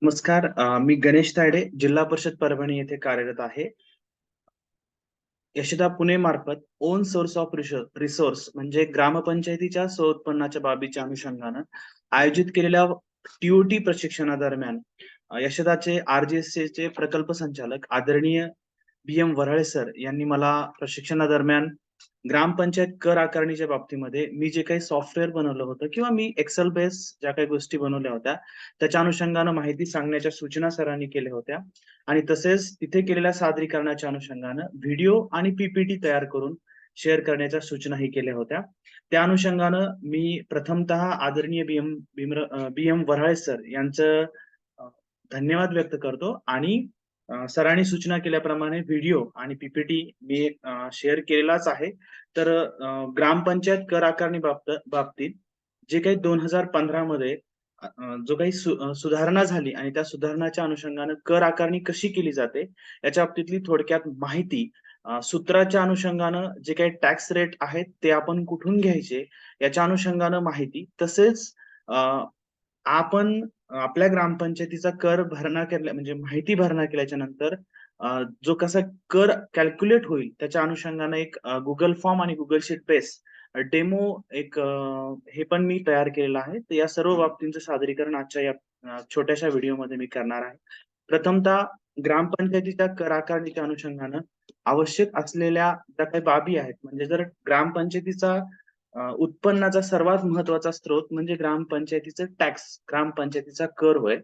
नमस्कार. मी गणेश तायडे, जिल्हा परिषद परभणी येथे कार्यरत आहे. यशदा पुणे मार्फत ओन सोर्स ऑफ रिसोर्स म्हणजे ग्रामपंचायतीच्या स्वउत्पन्नाच्या बाबीच्या अनुषंगानं आयोजित केलेल्या टी प्रशिक्षणादरम्यान यशदाचे चे प्रकल्प संचालक आदरणीय बी.एम. वऱ्हाळे सर यांनी मला प्रशिक्षणादरम्यान ग्रामपंचायत कर आकारणीच्या बाबतीमध्ये मी जे काही सॉफ्टवेअर बनवलं होतं किंवा मी एक्सेल बेस ज्या काही गोष्टी बनवल्या होत्या, त्याच्या अनुषंगानं माहिती सांगण्याच्या सूचना सरांनी केल्या होत्या आणि तसेच तिथे केलेल्या सादरीकरणाच्या अनुषंगानं व्हिडिओ आणि पी तयार करून शेअर करण्याच्या सूचनाही केल्या होत्या. त्या अनुषंगानं मी प्रथमतः आदरणीय बी.एम. वऱ्हाळे सर यांचं अ, धन्यवाद व्यक्त करतो आणि सरांनी सूचना केल्याप्रमाणे व्हिडिओ आणि पी मी शेअर केलेलाच आहे. तर ग्रामपंचायत कर आकारणी बाबतीत जे काही 2015 मध्ये जो काही सुधारणा झाली आणि त्या सुधारणाच्या अनुषंगानं कर आकारणी कशी केली जाते, याच्या बाबतीतली थोडक्यात माहिती, सूत्राच्या अनुषंगानं जे काही टॅक्स रेट आहेत, ते आपण कुठून घ्यायचे, याच्या अनुषंगानं माहिती. तसेच आपण आपल्या ग्रामपंचायतीचा कर भरणा केला म्हणजे माहिती भरणा केल्याच्या नंतर जो कसा कर कॅल्क्युलेट होईल त्याच्या अनुषंगाने एक Google फॉर्म आणि Google शीट बेस डेमो एक हे पण मी तयार केलेलं आहे. तर या सर्व बाबतींचं सादरीकरण आजच्या या छोट्याशा व्हिडिओमध्ये मी करणार आहे. प्रथमतः ग्रामपंचायतीच्या कर आकारणीच्या अनुषंगानं आवश्यक असलेल्या ज्या काही बाबी आहेत, म्हणजे जर ग्रामपंचायतीचा उत्पन्नाचा सर्वात महत्त्वाचा स्रोत म्हणजे ग्रामपंचायतीचं टॅक्स, ग्रामपंचायतीचा कर होय.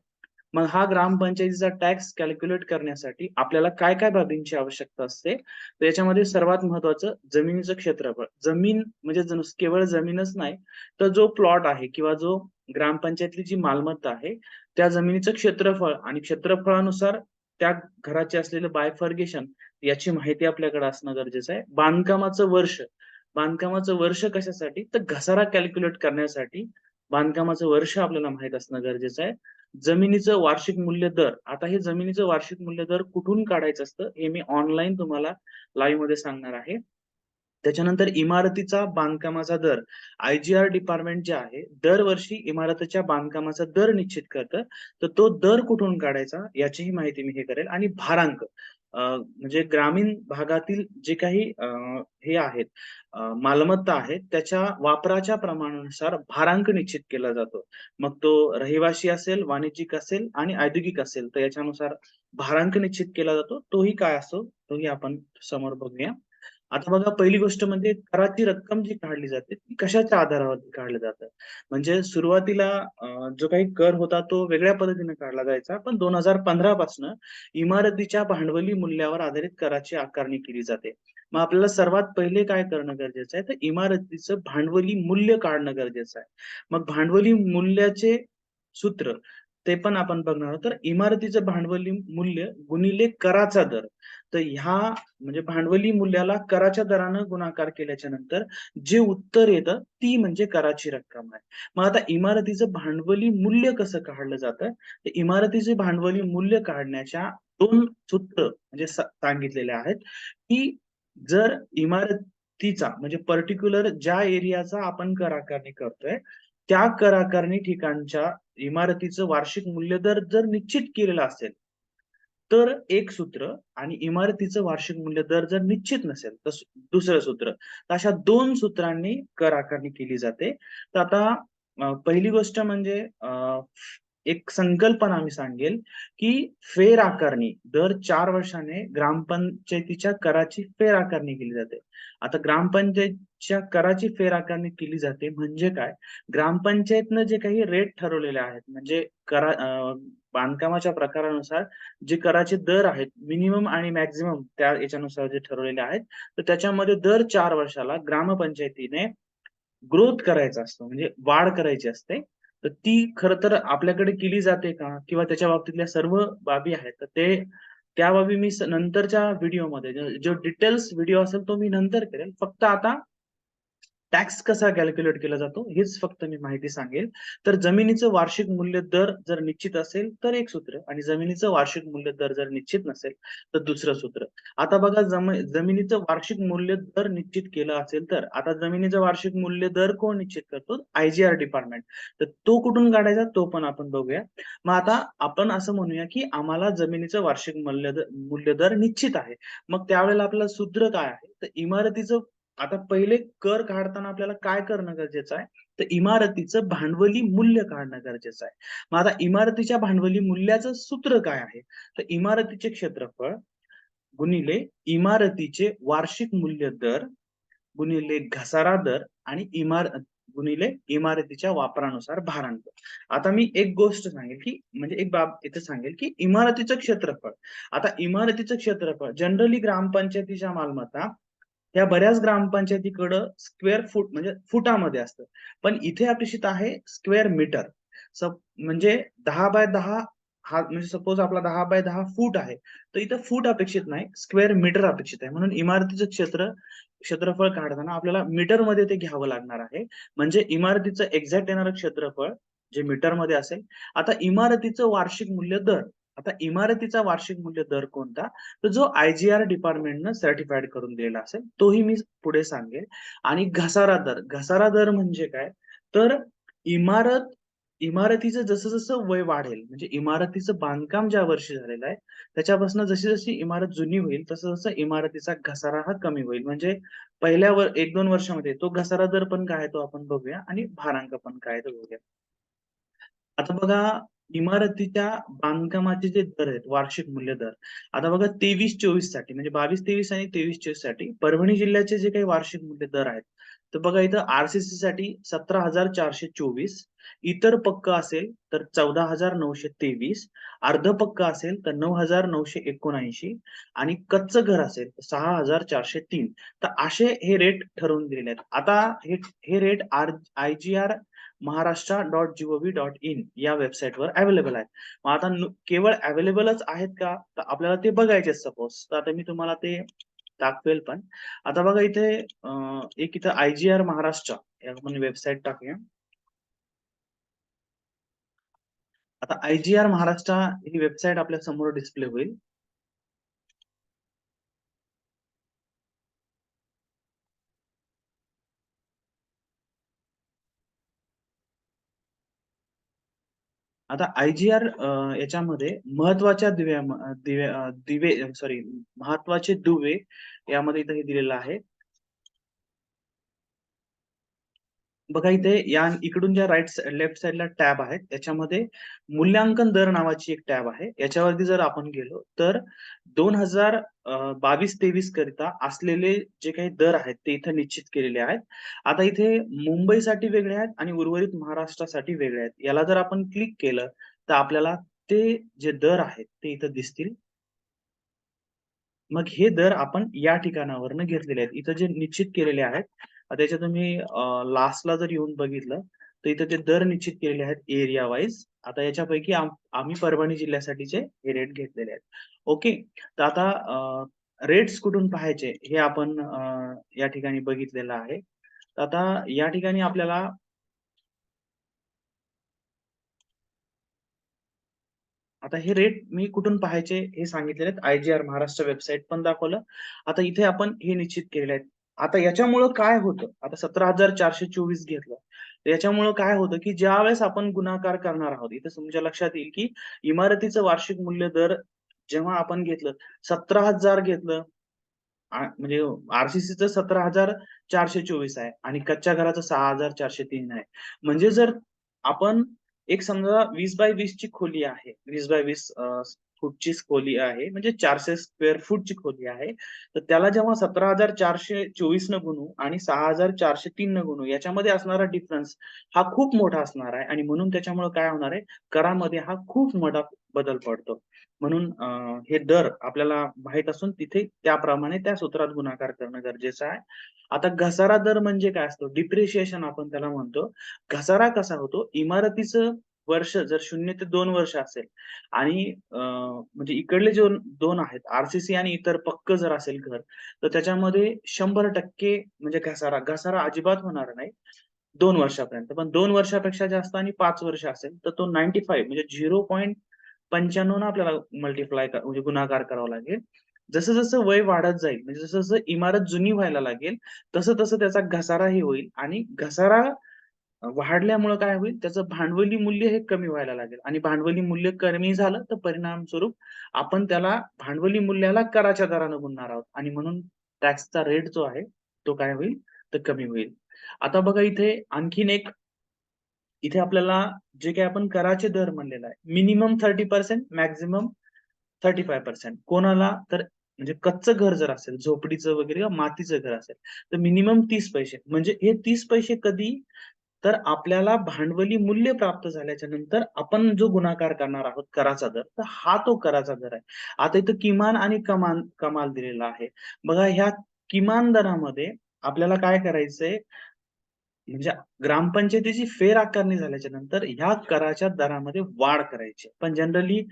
मग हा ग्रामपंचायतीचा टॅक्स कॅल्क्युलेट करण्यासाठी आपल्याला काय-काय बाबींची आवश्यकता असते? तर याच्यामध्ये सर्वात महत्त्वाचं जमिनीचं क्षेत्रफळ. जमीन म्हणजे केवळ जमीनच नाही, तर जो प्लॉट आहे किंवा जो ग्रामपंचायतली जी मालमत्ता आहे, त्या जमिनीचं क्षेत्रफळ आणि क्षेत्रफळानुसार त्या घराचे असलेलं बायफर्गेशन याची माहिती आपल्याकडे असणं गरजेचं आहे. बांधकामाचं वर्ष कशासाठी? तर घसारा कॅल्क्युलेट करण्यासाठी बांधकामाचं वर्ष आपल्याला माहीत असणं गरजेचं आहे. जमिनीचं वार्षिक मूल्य दर. आता हे जमिनीचं वार्षिक मूल्य दर कुठून काढायचं असतं, हे मी ऑनलाईन तुम्हाला लाईव्हमध्ये सांगणार आहे. त्याच्यानंतर इमारतीचा बांधकामाचा दर. डिपार्टमेंट जे आहे, दरवर्षी इमारतीच्या बांधकामाचा दर निश्चित करतं. तर तो दर कुठून काढायचा याचीही माहिती मी हे करेल आणि भारांक. म्हणजे ग्रामीण भागातील जे काही हे आहेत, मालमत्ता आहेत, त्याच्या वापराच्या प्रमाणानुसार भारांक निश्चित केला जातो. मग तो रहिवासी असेल, वाणिज्यिक असेल आणि औद्योगिक असेल, तर याच्यानुसार भारांक निश्चित केला जातो. तोही काय असतो, तोही आपण समोर बघूया. आता बघा, पहिली गोष्ट म्हणजे कराची रक्कम जी काढली जाते, ती कशाच्या आधारावरती काढलं जातं? म्हणजे सुरुवातीला जो काही कर होता तो वेगळ्या पद्धतीने काढला जायचा. पण 2015 पासनं इमारतीच्या भांडवली मूल्यावर आधारित कराची आकारणी केली जाते. मग आपल्याला सर्वात पहिले काय करणं गरजेचं आहे, तर इमारतीचं भांडवली मूल्य काढणं गरजेचं आहे. मग भांडवली मूल्याचे सूत्र ते पण आपण बघणार आहोत. तर इमारतीचं भांडवली मूल्य गुणिले कराचा दर. तर ह्या म्हणजे भांडवली मूल्याला कराच्या दरानं गुणाकार केल्याच्या नंतर जे उत्तर येतं ती म्हणजे कराची रक्कम आहे. मग आता इमारतीचं भांडवली मूल्य कसं काढलं जातं? तर इमारतीचे भांडवली मूल्य काढण्याच्या 2 सूत्र म्हणजे सांगितलेले आहेत, की जर इमारतीचा म्हणजे पर्टिक्युलर ज्या एरियाचा आपण कर आकारणी करतोय, त्या कर आकारणी ठिकाणच्या इमारतीचं वार्षिक मूल्य दर जर निश्चित केलेला असेल, तर एक सूत्र आणि इमारतीचं वार्षिक मूल्य दर जर निश्चित नसेल, तर दुसरं सूत्र. तर अशा 2 सूत्रांनी कर आकारणी केली जाते. तर आता पहिली गोष्ट म्हणजे एक संकल्पना मी सांगेल, की फेर आकारणी. दर 4 वर्षाने ग्रामपंचायतीच्या कराची फेर आकारणी केली जाते. आता ग्रामपंचायतच्या कराची फेर आकारणी केली जाते म्हणजे काय? ग्रामपंचायतनं जे काही रेट ठरवलेले आहेत, म्हणजे बांधकामाच्या प्रकारानुसार जे कराचे दर आहेत, मिनिमम आणि मॅक्सिमम त्या याच्यानुसार जे ठरवलेले आहेत, तर त्याच्यामध्ये दर 4 वर्षाला ग्रामपंचायतीने ग्रोथ करायचा असतो, म्हणजे वाढ करायची असते. तर ती खरं तर आपल्याकडे केली जाते का? किंवा त्याच्या बाबतीतल्या सर्व बाबी आहेत, तर त्या बाबी मी नंतरच्या व्हिडिओमध्ये जो डिटेल्स व्हिडिओ असेल तो मी नंतर करेल. फक्त आता टॅक्स कसा कॅल्क्युलेट केला जातो हेच फक्त मी माहिती सांगेल. तर जमिनीचं वार्षिक मूल्य दर जर निश्चित असेल तर एक सूत्र आणि जमिनीचं वार्षिक मूल्य दर जर निश्चित नसेल तर दुसरं सूत्र. आता बघा जमिनीचं वार्षिक मूल्य दर निश्चित केलं असेल तर आता जमिनीचं वार्षिक मूल्य दर कोण निश्चित करतो? आयजीआर डिपार्टमेंट. तर तो कुठून काढायचा तो पण आपण बघूया. मग आता आपण असं म्हणूया की आम्हाला जमिनीचं वार्षिक मूल्य दर निश्चित आहे. मग त्यावेळेला आपलं सूत्र काय आहे? तर इमारतीचं आता पहिले कर काढताना आपल्याला काय करणं गरजेचं आहे? तर इमारतीचं भांडवली मूल्य काढणं गरजेचं आहे. मग आता इमारतीच्या भांडवली मूल्याचं सूत्र काय आहे? तर इमारतीचे क्षेत्रफळ गुणिले इमारतीचे वार्षिक मूल्य दर गुणिले घसारा दर आणि गुणिले इमारतीच्या वापरानुसार भारांक. आता मी एक गोष्ट सांगेल की म्हणजे एक बाब इथे सांगेल की इमारतीचं क्षेत्रफळ. आता इमारतीचं क्षेत्रफळ जनरली ग्रामपंचायतीच्या मालमत्ता या बऱ्याच ग्रामपंचायतीकडं स्क्वेअर फूट म्हणजे फुटामध्ये असतं. पण इथे अपेक्षित आहे स्क्वेअर मीटर. म्हणजे 10 बाय 10 हा म्हणजे सपोज आपला 10 बाय 10 फूट आहे. तर इथं फूट अपेक्षित नाही, स्क्वेअर मीटर अपेक्षित आहे. म्हणून इमारतीचं क्षेत्रफळ काढताना आपल्याला मीटरमध्ये ते घ्यावं लागणार आहे. म्हणजे इमारतीचं एक्झॅक्ट येणारं क्षेत्रफळ जे मीटरमध्ये असेल. आता इमारतीचं वार्षिक मूल्य दर. आता इमारतीचा वार्षिक मूल्य दर कोणता? तर जो आयजीआर डिपार्टमेंटनं सर्टिफाईड करून दिलेला असेल तोही मी पुढे सांगेल. आणि घसारा दर म्हणजे काय? तर इमारतीचं जसं जसं वय वाढेल म्हणजे इमारतीचं बांधकाम ज्या वर्षी झालेलं आहे त्याच्यापासून जशी जशी इमारत जुनी होईल तसं तसं इमारतीचा घसारा हा कमी होईल. म्हणजे पहिल्या 1-2 वर्षामध्ये तो घसारा दर पण काय आहे तो आपण बघूया आणि भारांक पण काय आहे तो बघूया. आता बघा इमारतीच्या बांधकामाचे जे दर आहेत वार्षिक मूल्य दर. आता बघा 23-24 साठी म्हणजे 22-23 आणि 23-24 साठी परभणी जिल्ह्याचे जे काही वार्षिक मूल्य दर आहेत. तर बघा इथं आरसीसी साठी 17,424, इतर पक्क असेल तर 14,923, अर्ध पक्क असेल तर 9,979 आणि कच्चं घर असेल तर 6,403. तर असे हे रेट ठरवून दिलेले आहेत. आता हे रेट आयजीआर महाराष्ट्र.gov.in या वेबसाईटवर अवेलेबल आहेत. मग आता केवळ अवेलेबलच आहेत का? तर आपल्याला ते बघायचे सपोज. तर आता मी तुम्हाला ते दाखवेल पण. आता बघा इथे एक इथं आयजीआर महाराष्ट्र या आपण वेबसाईट टाकूया. आता आयजीआर महाराष्ट्र ही वेबसाईट आपल्या समोर डिस्प्ले होईल. आता आयजीआर याच्यामध्ये महत्वाच्या महत्वाचे दुवे यामध्ये इथे हे दिलेलं आहे. बघा इथे या इकडून ज्या लेफ्ट साइडला टॅब आहेत त्याच्यामध्ये मूल्यांकन दर नावाची एक टॅब आहे. याच्यावरती जर आपण गेलो तर 2022-23 करिता असलेले जे काही दर आहेत ते इथे निश्चित केलेले आहेत. आता इथे मुंबईसाठी वेगळे आहेत आणि उर्वरित महाराष्ट्रासाठी वेगळे आहेत. याला जर आपण क्लिक केलं तर आपल्याला ते जे दर आहेत ते इथं दिसतील. मग हे दर आपण या ठिकाणावरनं घेतलेले आहेत. इथं जे निश्चित केलेले आहेत, त्याच्या तुम्ही लास्टला जर येऊन बघितलं, तर इथं ते दर निश्चित केलेले आहेत एरिया वाईज. आता याच्यापैकी आम्ही परभणी जिल्ह्यासाठीचे हे रेट घेतलेले आहेत. ओके. तर आता रेट्स कुठून पाहायचे हे आपण या ठिकाणी बघितलेलं आहे. तर आता या ठिकाणी आपल्याला आता हे रेट मी कुठून पाहायचे हे सांगितलेले आहेत. आयजीआर महाराष्ट्र वेबसाईट पण दाखवलं. आता इथे आपण हे निश्चित केलेले आहेत. आता याच्यामुळं काय होतं? आता 17,424 घेतलं. तर याच्यामुळं काय होतं, की ज्यावेळेस आपण गुणाकार करणार आहोत, इथे तुमच्या लक्षात येईल, की इमारतीचं वार्षिक मूल्य दर जेव्हा आपण घेतलं, 17,000 घेतलं म्हणजे आरसीसीचं 17,424 आहे आणि कच्च्या घराचं 6,403 आहे. म्हणजे जर आपण एक समजा 20 बाय 20 ची खोली आहे. 20 बाय 20 फूटची खोली आहे. म्हणजे 400 स्क्वेअर फूटची खोली आहे. तर त्याला जेव्हा 17,424 न गुणू आणि 6,403 न गुणू याच्यामध्ये असणारा डिफरन्स हा खूप मोठा असणार आहे आणि म्हणून त्याच्यामुळे काय होणार आहे, करामध्ये हा खूप मोठा बदल पडतो. म्हणून हे दर आपल्याला माहीत असून तिथे त्याप्रमाणे त्या सूत्रात गुणाकार करणं गरजेचं आहे. आता घसारा दर म्हणजे काय असतो? डिप्रिशिएशन आपण त्याला म्हणतो. घसारा कसा होतो? इमारतीचं वर्ष जर 0 ते 2 वर्ष असेल आणि म्हणजे इकडले जे 2 आहेत आर-सी-सी आणि इतर पक्कं जर असेल घर, तर त्याच्यामध्ये 100% म्हणजे घसारा अजिबात होणार नाही 2 वर्षापर्यंत. पण 2 वर्षापेक्षा जास्त आणि 5 वर्ष असेल, तर तो 95 म्हणजे 0.95 ने आपल्याला म्हणजे गुणाकार करावा लागेल. जसं-जसं वय वाढत जाईल, म्हणजे जसं-जसं इमारत जुनी व्हायला लागेल, तसं-तसं त्याचा घसाराही होईल आणि घसारा वाढल्यामुळं काय होईल, त्याचं भांडवली मूल्य हे कमी व्हायला लागेल आणि भांडवली मूल्य कमी झालं, तर परिणामस्वरूप आपण त्याला भांडवली मूल्याला कराच्या दरानं गुणणार आहोत आणि म्हणून टॅक्सचा रेट जो आहे, तो काय होईल, तर कमी होईल. आता बघा इथे आणखीन एक इथे आपल्याला जे काही आपण कराचे दर म्हणलेला आहे, मिनिमम 30% मॅक्सिमम 35% कोणाला तर म्हणजे कच्चं घर जर असेल, झोपडीचं वगैरे किंवा मातीचं घर असेल, तर मिनिमम 30 पैसे. म्हणजे हे 30 पैसे कधी तर आपल्याला भांडवली मूल्य प्राप्त झाल्याच्या नंतर आपण जो गुणाकार करणार आहोत कराचा दर, तर हा तो कराचा दर आहे. आता इथं किमान आणि कमाल दिलेला आहे. बघा ह्या किमान दरामध्ये आपल्याला काय करायचंय, म्हणजे ग्रामपंचायतीची फेर आकारणी झाल्याच्या नंतर ह्या कराच्या दरामध्ये वाढ करायची. पण जनरली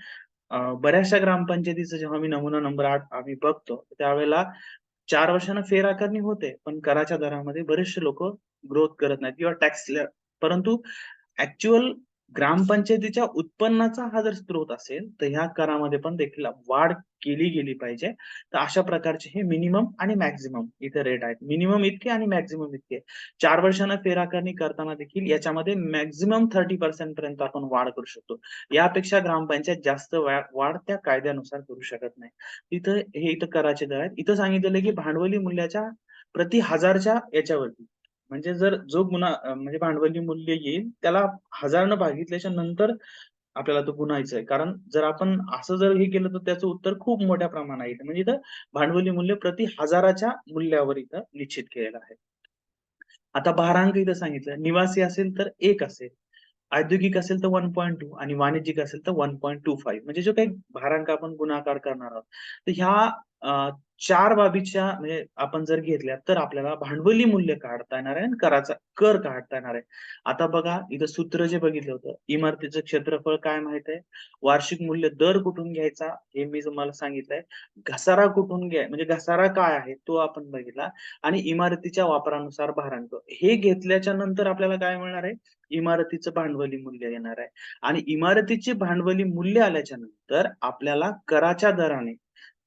बऱ्याचशा ग्रामपंचायतीचा जेव्हा मी नमुना नंबर 8 आम्ही बघतो, त्यावेळेला 4 वर्षांना फेर आकारणी होते, पण कराच्या दरामध्ये बरेचसे लोकं ग्रोथ करत नाहीत किंवा परंतु ॲक्चुअल ग्रामपंचायतीच्या उत्पन्नाचा हा जर स्रोत असेल, तर ह्या करामध्ये पण देखील वाढ केली गेली पाहिजे. तर अशा प्रकारचे हे मिनिमम आणि मॅक्सिमम इथे रेट आहेत. मिनिमम इतके आणि मॅक्सिमम इतके. 4 वर्षांना फेर आकारणी करताना देखील याच्यामध्ये मॅक्सिमम 30% पर्यंत आपण वाढ करू शकतो. यापेक्षा ग्रामपंचायत जास्त वाढ त्या कायद्यानुसार करू शकत नाही. इथं कराचे दर आहेत. इथं सांगितलेलं आहे की भांडवली मूल्याच्या प्रति हजारच्या याच्यावरती. म्हणजे जर जो म्हणजे भांडवली मूल्य येईल त्याला 1000 न भागितल्याच्या नंतर आपल्याला तो गुणायचा आहे. कारण जर आपण असं जर हे केलं तर त्याचं उत्तर खूप मोठ्या प्रमाणात येईल. म्हणजे इथं भांडवली मूल्य प्रति हजाराच्या मूल्यावर इथं निश्चित केलेलं आहे. आता भारांक इथं सांगितलं. निवासी असेल तर 1 असेल. औद्योगिक असेल तर 1.2 आणि वाणिज्यिक असेल तर 1.25 म्हणजे जो काही भारांक आपण गुणाकार करणार आहोत. तर ह्या अ, 4 बाबीच्या म्हणजे आपण जर घेतल्या तर आपल्याला भांडवली मूल्य काढता येणार आहे आणि कराचा कर काढता येणार आहे. आता बघा इथं सूत्र जे बघितलं होतं, इमारतीचं क्षेत्रफळ काय माहित आहे, वार्षिक मूल्य दर कुठून घ्यायचा हे मी तुम्हाला सांगितलंय. घसारा कुठून म्हणजे घसारा काय आहे तो आपण बघितला आणि इमारतीच्या वापरानुसार भारांक. हे घेतल्याच्या नंतर आपल्याला काय मिळणार आहे, इमारतीचं भांडवली मूल्य येणार आहे आणि इमारतीचे भांडवली मूल्य आल्याच्या नंतर आपल्याला कराच्या दराने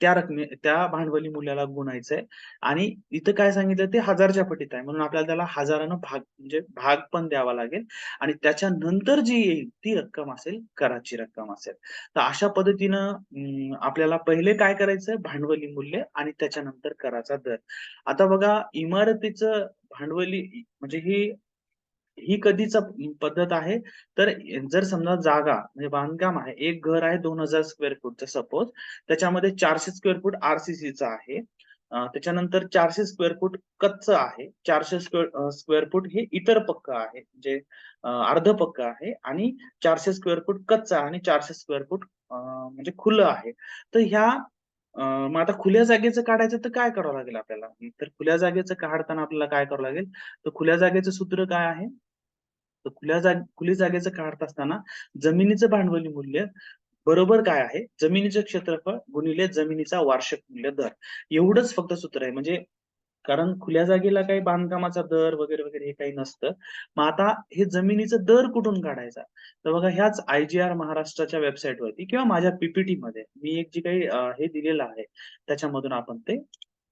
त्या भांडवली मूल्याला गुणायचंय आणि इथं काय सांगितलं ते 1000च्या पटीत आहे. म्हणून आपल्याला त्याला 1000 म्हणजे भाग पण द्यावा लागेल आणि त्याच्यानंतर जी येईल ती रक्कम असेल, कराची रक्कम असेल. तर अशा पद्धतीनं आपल्याला पहिले काय करायचंय भांडवली मूल्य आणि त्याच्यानंतर कराचा दर. आता बघा इमारतीचं भांडवली म्हणजे ही ही कधीचा पद्धत आहे, तर जर समजा जागा म्हणजे बांधकाम आहे, एक घर आहे 2000 स्क्वेअर फूटचं सपोज, त्याच्यामध्ये 400 स्क्वेअर फूट आर-सी-सीचं आहे. त्याच्यानंतर 400 स्क्वेअर फूट कच्चं आहे. 400 स्क्वेअर फूट हे इतर पक्कं आहे. म्हणजे अर्ध पक्कं आहे आणि 400 स्क्वेअर फूट कच्चं आणि 400 स्क्वेअर फूट म्हणजे खुलं आहे. तर मग आता खुल्या जागेचं काढायचं तर काय करावं लागेल आपल्याला? तर खुल्या जागेचं काढताना आपल्याला काय करावं लागेल? तर खुल्या जागेचं सूत्र काय आहे? तर खुली जागेचं काढत असताना जमिनीचं भांडवली मूल्य बरोबर काय आहे? जमिनीचं क्षेत्रफळ गुणिले जमिनीचा वार्षिक मूल्य दर. एवढंच फक्त सूत्र आहे. म्हणजे कारण खुल्या जागेला काही बांधकामाचा दर वगैरे, वगैरे हे काही नसतं. मग आता हे जमिनीचा दर कुठून काढायचा? तर बघा ह्याच आय-जी-आर महाराष्ट्राच्या वेबसाईटवरती किंवा माझ्या पी-पी-टीमध्ये मी एक जे काही हे दिलेलं आहे, त्याच्यामधून आपण ते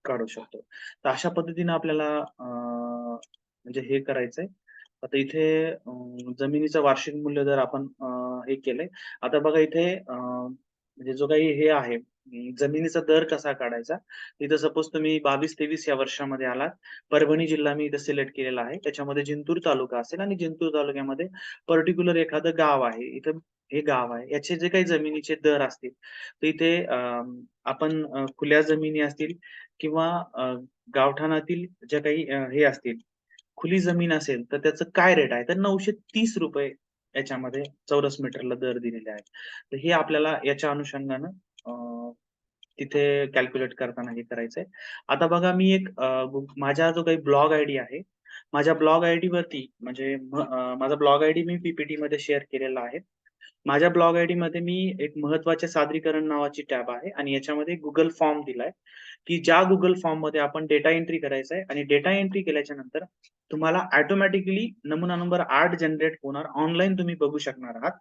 काढू शकतो. तर अशा पद्धतीने आपल्याला म्हणजे हे करायचंय. आता इथे जमिनीचं वार्षिक मूल्य जर आपण हे केलंय. आता बघा इथे म्हणजे जो काही हे आहे जमिनीचा दर कसा काढायचा? इथं सपोज तुम्ही 22-23 या वर्षामध्ये आलात. परभणी जिल्हा मी इथं सिलेक्ट केलेला आहे. त्याच्यामध्ये जिंतूर तालुका असेल आणि जिंतूर तालुक्यामध्ये पर्टिक्युलर एखादं गाव आहे. इथं हे गाव आहे. याचे जे काही जमिनीचे दर असतील, तर इथे आपण खुल्या जमिनी असतील किंवा गावठाणातील ज्या काही हे असतील खुली जमीन असेल, तर त्याचं काय रेट आहे? तर ₹930 याच्यामध्ये चौरस मीटरला दर दिलेले आहेत. तर हे आपल्याला याच्या अनुषंगानं तिथे कॅल्क्युलेट करताना हे करायचंय. आता बघा मी एक माझा जो काही ब्लॉग आयडी आहे, माझ्या ब्लॉग आयडी वरती म्हणजे माझा ब्लॉग आयडी मी पीपीटी मध्ये शेअर केलेला आहे. माझ्या ब्लॉग आयडी मध्ये मी एक महत्वाचे सादरीकरण नावाची टॅब आहे आणि याच्यामध्ये गुगल फॉर्म दिलाय, की ज्या गुगल फॉर्म मध्ये आपण डेटा एंट्री करायचा आहे आणि डेटा एंट्री केल्याच्या नंतर तुम्हाला ऑटोमॅटिकली नमुना नंबर 8 जनरेट होणार. ऑनलाईन तुम्ही बघू शकणार आहात.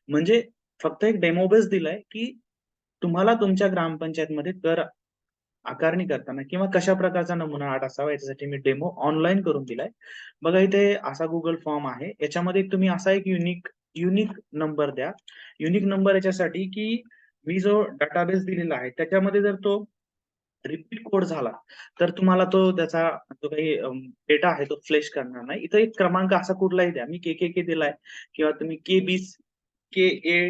म्हणजे फक्त एक डेमो बेस दिलाय, की तुम्हाला तुमच्या ग्रामपंचायतमध्ये कर आकारणी करताना किंवा कशा प्रकारचा नमुना 8 असावा याच्यासाठी मी डेमो ऑनलाईन करून दिलाय. बघा इथे असा गुगल फॉर्म आहे. याच्यामध्ये तुम्ही असा एक युनिक युनिक नंबर द्या. युनिक नंबर याच्यासाठी, की मी जो डेटाबेस दिलेला आहे त्याच्यामध्ये जर तो रिपीट कोड झाला, तर तुम्हाला तो त्याचा जो काही डेटा आहे तो फ्लॅश करणार नाही. इथं एक क्रमांक असा कुठलाही द्या. मी के दिलाय किंवा तुम्ही के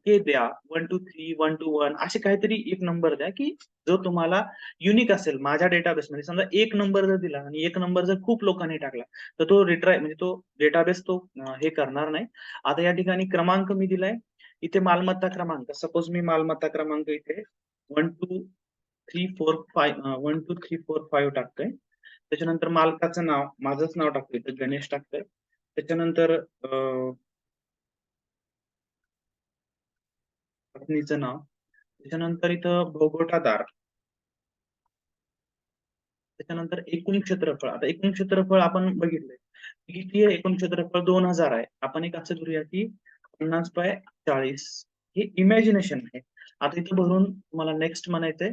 के द्या, 1 2 3 1 2 1 असे काहीतरी एक नंबर द्या, की जो तुम्हाला युनिक असेल. माझ्या डेटाबेसमध्ये समजा एक नंबर जर दिला आणि एक नंबर जर खूप लोकांनी टाकला, तर तो रिट्राय म्हणजे तो डेटाबेस तो हे करणार नाही. आता या ठिकाणी क्रमांक मी दिलाय. इथे मालमत्ता क्रमांक सपोज मी मालमत्ता क्रमांक इथे 1 2 3 4 5 1 2 3 4 5 टाकतोय. त्याच्यानंतर मालकाचं नाव, माझंच नाव टाकतोय, तर गणेश टाकतोय. त्याच्यानंतर पत्नीचं नाव, त्याच्यानंतर इथं भोगोटादार, त्याच्यानंतर एकूण क्षेत्रफळ. आता एकूण क्षेत्रफळ आपण बघितलंय. किती आहे एकूण क्षेत्रफळ 2000 आहे. आपण एक असं करूया, की 50/40 हे इमॅजिनेशन आहे. आता इथं भरून तुम्हाला नेक्स्ट म्हणायचंय.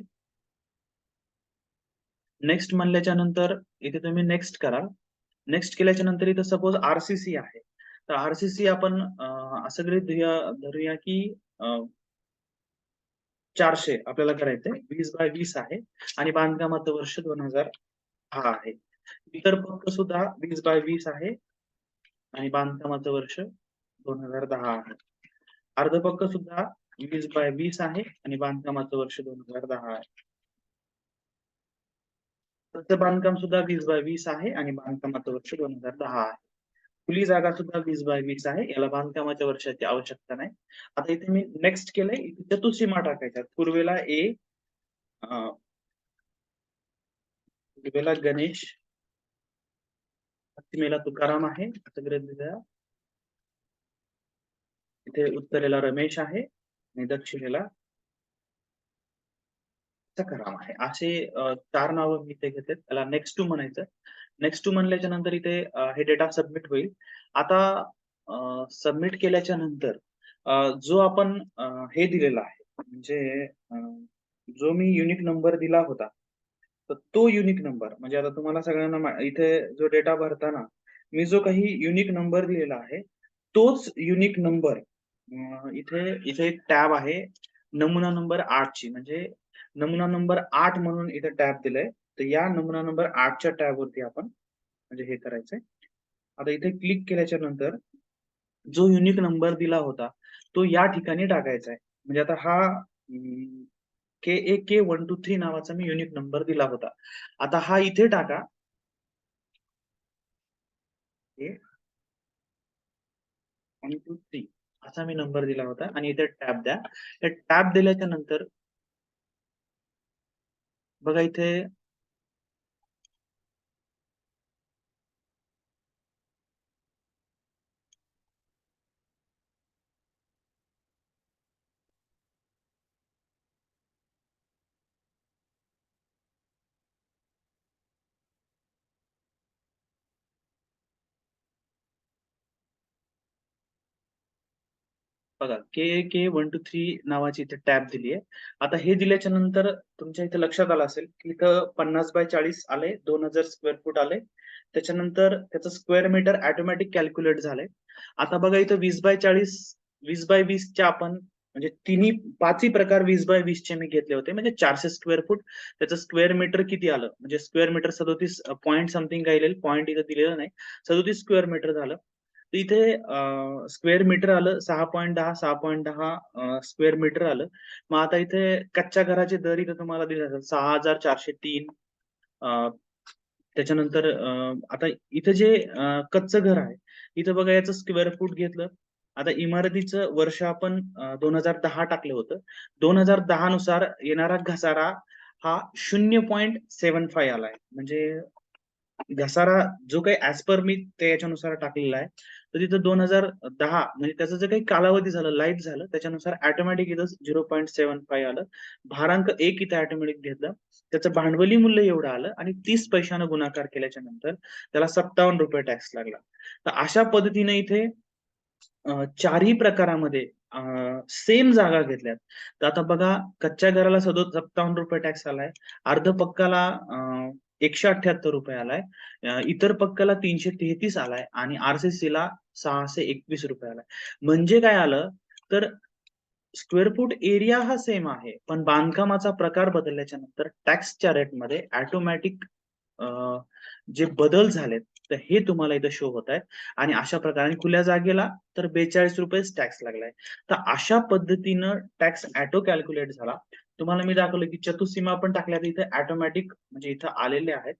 नेक्स्ट म्हणल्याच्या नंतर इथे तुम्ही नेक्स्ट करा. नेक्स्ट केल्याच्या नंतर इथं सपोज आरसीसी आहे. तर आरसीसी आपण असं गृहीत धरूया की 400 आपल्याला करायचंय. 20/20 आहे आणि बांधकामाचं वर्ष 2010 आहे. इतर पक्क सुद्धा 20/20 आहे आणि बांधकामाचं वर्ष 2010 आहे. अर्धपक्क सुद्धा 20/20 आहे आणि बांधकामाचं वर्ष 2010 आहे. त्याचं बांधकाम सुद्धा 20/20 आहे आणि बांधकामाचं वर्ष 2010 आहे. खुली जागा सुद्धा 20/20 आहे. याला बांधकामाच्या वर्षाची आवश्यकता नाही. आता इथे मी नेक्स्ट केलंय. इथे चतुःसीमा टाकायच्या. पूर्वेला पूर्वेला गणेश, पश्चिमेला तुकाराम आहे असं गृहीत धरूया. इथे उत्तरेला रमेश आहे आणि दक्षिणेला सखाराम आहे. असे 4 नावं मी इथे घेतलेत. त्याला नेक्स्ट टू म्हणायचं. नेक्स्ट टू म्हणल्याच्या नंतर इथे हे डेटा सबमिट होईल. आता सबमिट केल्याच्या नंतर जो आपण हे दिलेला आहे म्हणजे जो मी युनिक नंबर दिला होता, तर तो युनिक नंबर म्हणजे आता तुम्हाला सगळ्यांना इथे जो डेटा भरताना मी जो काही युनिक नंबर दिलेला आहे, तोच युनिक नंबर इथे इथे एक टॅब आहे नमुना नंबर 8 ची. म्हणजे नमुना नंबर 8 म्हणून इथे टॅब दिलंय. तर या नमुना नंबर 8 च्या टॅब वरती आपण म्हणजे हे करायचंय. आता इथे क्लिक केल्याच्या नंतर जो युनिक नंबर दिला होता, तो या ठिकाणी टाकायचा आहे. म्हणजे आता हा KAK123 नावाचा मी युनिक नंबर दिला होता. आता हा इथे टाका. 123 असा मी नंबर दिला होता आणि इथे टॅब द्या. हे टॅब दिल्याच्या नंतर बघा इथे बघा KAK123 नावाची इथे टॅब दिली आहे. आता हे दिल्याच्या नंतर तुमच्या इथे लक्षात आलं असेल, की इथं 50/40 आले, 2000 स्क्वेअर फूट आले. त्याच्यानंतर त्याचं स्क्वेअर मीटर ऑटोमॅटिक कॅल्क्युलेट झालंय. आता बघा इथं 20/40 20/20 च्या आपण म्हणजे पाचही प्रकार 20/20 चे मी घेतले होते. म्हणजे 400 स्क्वेअर फूट. त्याचं स्क्वेअर मीटर किती आलं म्हणजे स्क्वेअर मीटर 37 पॉईंट समथिंग काही पॉईंट इथं दिलेलं नाही. 37 स्क्वेअर मीटर झालं. तर इथे स्क्वेअर मीटर आलं 6.10 6.10 स्क्वेअर मीटर आलं. मग आता इथे कच्च्या घराचे दर इथे तुम्हाला दिले जातात 6,403. त्याच्यानंतर आता इथे जे कच्चं घर आहे, इथं बघा याचं स्क्वेअर फूट घेतलं. आता इमारतीचं वर्ष आपण 2010 टाकलं होतं. 2010 नुसार येणारा घसारा हा 0.75 आलाय. म्हणजे घसारा जो काही ऍज पर मी ते याच्यानुसार टाकलेला आहे, तर तिथं 2010 म्हणजे त्याचं जे काही कालावधी झालं, लाईफ झालं, त्याच्यानुसार ऑटोमॅटिक इथं 0.75 आलं. भारांक 1 इथे ऑटोमॅटिक घेतलं. त्याचं भांडवली मूल्य एवढं आलं आणि 30 पैशानं गुणाकार केल्याच्या नंतर त्याला ₹57 टॅक्स लागला. तर अशा पद्धतीने इथे चारही प्रकारामध्ये सेम जागा घेतल्यात. तर आता बघा, कच्च्या घराला ₹57 टॅक्स आलाय. अर्ध पक्काला ₹178 आलाय. इतर पक्काला 333 आलाय आणि आर-सी-सीला ₹621 आलाय. म्हणजे काय आलं, तर स्क्वेअर फूट एरिया हा सेम आहे, पण बांधकामाचा प्रकार बदलल्याच्या नंतर टॅक्सच्या रेटमध्ये ऑटोमॅटिक जे बदल झालेत, तर हे तुम्हाला इथं शो होत आहेत. आणि अशा प्रकारे खुल्या जागेला तर ₹42 टॅक्स लागलाय. तर अशा पद्धतीनं टॅक्स ऑटो कॅल्क्युलेट झाला. तुम्हाला मी दाखवलं की चतुःसीमा पण टाकल्या, तर इथे ऑटोमॅटिक म्हणजे इथं आलेले आहेत.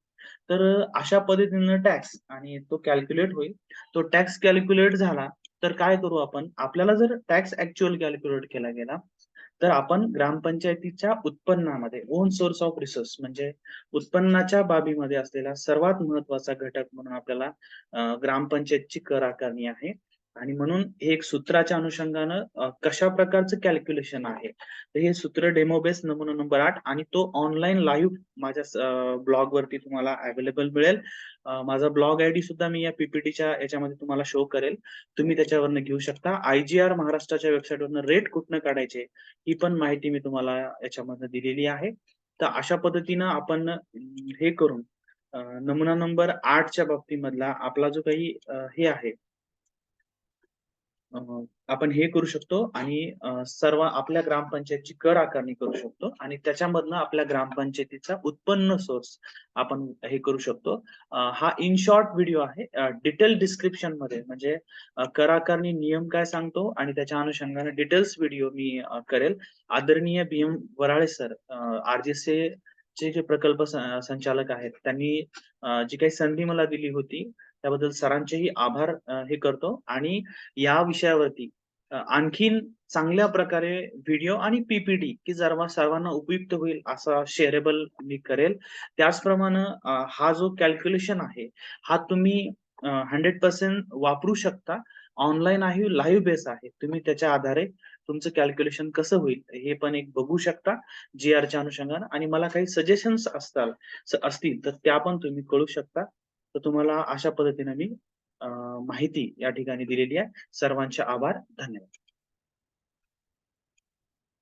तर अशा पद्धतीनं टॅक्स आणि तो कॅल्क्युलेट होईल. तो टॅक्स कॅल्क्युलेट झाला, तर काय करू आपण? आपल्याला जर टॅक्स ॲक्चुअल कॅल्क्युलेट केला गेला, तर आपण ग्रामपंचायतीच्या उत्पन्नामध्ये ओन सोर्स ऑफ रिसोर्स म्हणजे उत्पन्नाच्या बाबीमध्ये असलेला सर्वात महत्वाचा घटक म्हणून आपल्याला ग्रामपंचायतची कर आकारणी आहे. आणि म्हणून हे एक सूत्राच्या अनुषंगानं कशा प्रकारचं कॅल्क्युलेशन आहे. तर हे सूत्र डेमो बेस नमुना नंबर 8 आणि तो ऑनलाईन लाईव्ह माझ्या ब्लॉगवरती तुम्हाला अवेलेबल मिळेल. माझा ब्लॉग आयडी सुद्धा मी या पीपीटीच्या याच्यामध्ये तुम्हाला शो करेल. तुम्ही त्याच्यावरनं घेऊ शकता. आय-जी-आर महाराष्ट्राच्या वेबसाईटवरनं रेट कुठनं काढायचे, ही पण माहिती मी तुम्हाला याच्यामधनं दिलेली आहे. तर अशा पद्धतीनं आपण हे करून नमुना नंबर 8च्या बाबतीमधला आपला जो काही हे आहे, अ, आपण हे करू शकतो आणि सर्व आपल्या ग्रामपंचायतची कर आकारणी करू शकतो आणि त्याच्यामधनं आपल्या ग्रामपंचायतीचा उत्पन्न सोर्स आपण हे करू शकतो. हा इन शॉर्ट व्हिडिओ आहे. डिटेल डिस्क्रिप्शन मध्ये म्हणजे कर आकारणी नियम काय सांगतो आणि त्याच्या अनुषंगाने डिटेल्स व्हिडिओ मी करेल. आदरणीय बी.एम. वराळे सर, आर-जे-सी चे जे प्रकल्प संचालक आहेत, त्यांनी जी काही संधी मला दिली होती, त्याबद्दल सरांचेही आभार हे करतो आणि या विषयावरती आणखीन चांगल्या प्रकारे व्हिडिओ आणि पी-पी-टी की सर्वांना उपयुक्त होईल असा शेअरेबल मी करेल. त्याचप्रमाणे हा जो कॅल्क्युलेशन आहे, हा तुम्ही 100% वापरू शकता. ऑनलाईन आहे, लाईव्ह बेस आहे. तुम्ही त्याच्या आधारे तुमचं कॅल्क्युलेशन कसं होईल हे पण एक बघू शकता जी-आरच्या अनुषंगानं आणि मला काही सजेशन्स असतील तर त्या पण तुम्ही कळू शकता. तर तुम्हाला अशा पद्धतीने मी माहिती या ठिकाणी दिलेली आहे. सर्वांचे आभार. धन्यवाद.